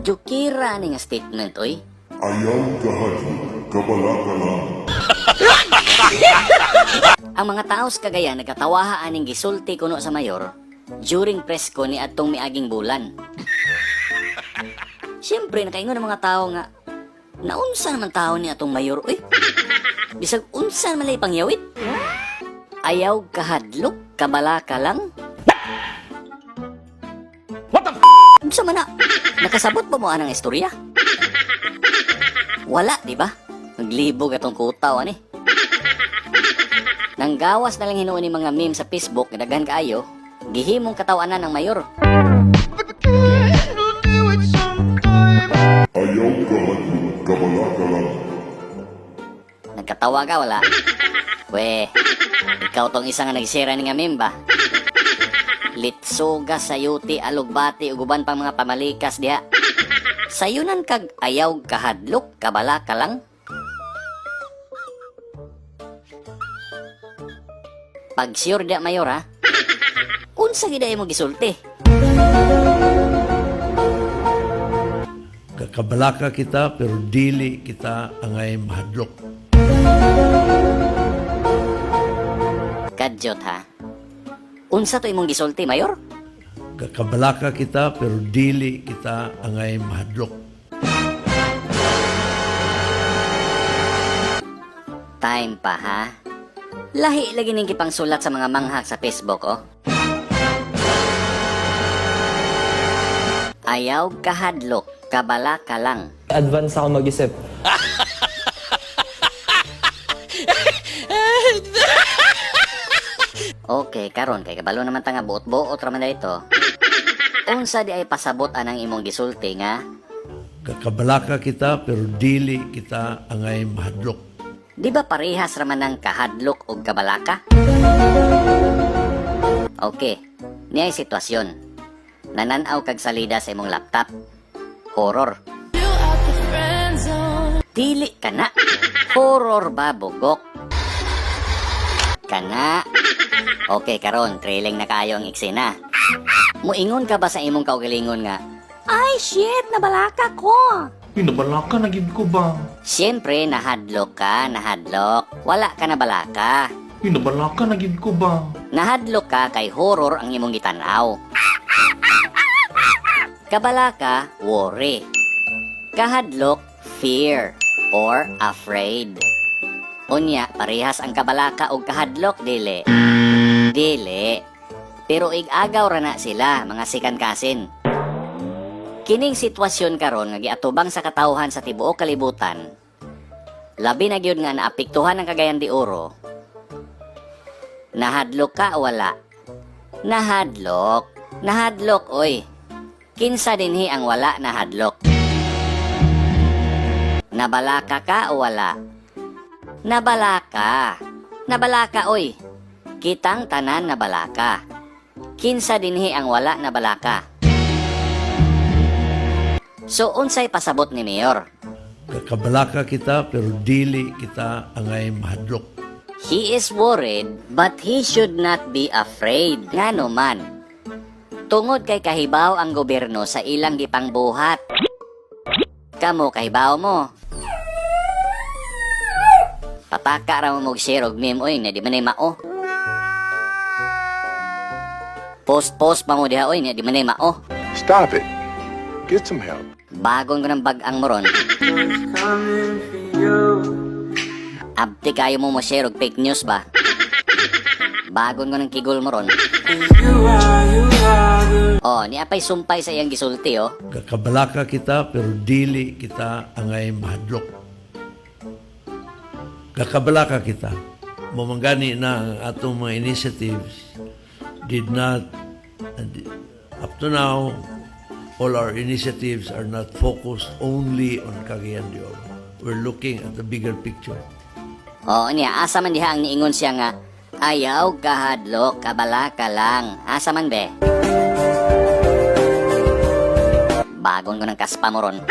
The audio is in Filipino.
Jukira ni nga statement, oy. Ayaw kahadlo, kabala ka lang. Ang mga taos kagaya nagkatawaha aning gisulti kuno sa mayor during press ko ni adtong miaging bulan. Siyempre, nakaingon ang mga tao nga, naunsa naman tao ni atong mayor, oy. Bisag unsa naman lay pangyawit. Ayaw kahadlok, kabala ka lang. What the f***? Unsa man na? Nakasabot ba mo anang istorya? Wala, di ba? Maglibog atong kutaw, ani. Nanggawas na lang hinuon ni mga meme sa Facebook nga daghan kaayo, gihimong katawanan ng mayor. Ayaw kahadlo, kabala ka lang. Nagkatawa ka, wala? We, ikaw tong isa nga nagsira ni nga meme ba? Litsuga, sayuti, alugbati, uguban pang mga pamalikas diha. Sayunan kag ayaw kahadlok, kabala ka lang. Pag sure diha mayor ha, unsa giday mo gisulti? Kakabalaka kita pero dili kita angay mahadlok. Kadyot ha. Unsa to imong gisulti mayor? Kakabalaka kita pero dili kita angay mahadlok. Time pa ha. Lahi lagi ning kipang sulat sa mga manghak sa Facebook oh. Ayaw kahadlok, kabala ka lang. Advance ako mag-isip. Okay, karon kay kabalo naman ta nga buot-buot ra man dito. Unsa di ay pasabot anang imong gisulti nga Kakabalaka kita pero dili kita angay mahadlok. di ba parehas ra man ang kahadlok ug kabalaka? Okay, niyay sitwasyon. Nananaw kag salida sa imong laptop. Horror. Dili kana. Horror ba bugok? Kana. Okay, karon trailing na kayo ang eksena. Muingon ka ba sa imong kaugalingon nga, ay shit, nabalaka ko. Pinabalaka na gid ko ba? Siyempre, nahadlok ka, nahadlok. Wala ka nabalaka. Pinabalaka na gid ko ba? Nahadlok ka kay horror ang imong gitanaw. Kabalaka, worry. Kahadlok, fear or afraid. Unya, parehas ang kabalaka ug kahadlok, dili. Dili. Pero ig-agaw ra na sila, mga sikan-kasin. Kining sitwasyon karon nga giatubang sa katawhan sa tibuok kalibutan. Labi na gyud nga naapektuhan ang Cagayan de Oro. Nahadlok ka o wala? Nahadlok. Nahadlok, oy. Kinsa dinhi ang wala nahadlok? Nabalaka ka o wala? Nabalaka. Nabalaka, oy. Kitang tanan nabalaka. Kinsa dinhi ang wala nabalaka? So, unsay pasabot ni Mayor? Kakabalaka kita pero dili kita angay mahadlok. He is worried, but he should not be afraid. Ngano man? Tungod kay kahibaw ang gobyerno sa ilang gipangbuhat. Kamo kahibaw mo. Pataka ra mo mag-share og meme oy na di man ay mao. Post pa mo diha oy na di man ay mao. Stop it. Get some help. Bagon ko ng bag-ang moron. Abti kayo mo share og fake news ba? Bagon ko ng kigol moron. Oh, ni apay sumpay sa iyang gisulti oh. Kakabalaka kita pero dili kita angay mahadlok. Kakabalaka kita. Mamanggani na ang atong mga initiatives did not, up to now, all our initiatives are not focused only on Cagayan de Oro. We're looking at the bigger picture. Oo niya, asa man diha ang niingon siya nga, ayaw kahadlok, kabala ka lang. Asa man be? Bagon ko ng kaspa mo ron.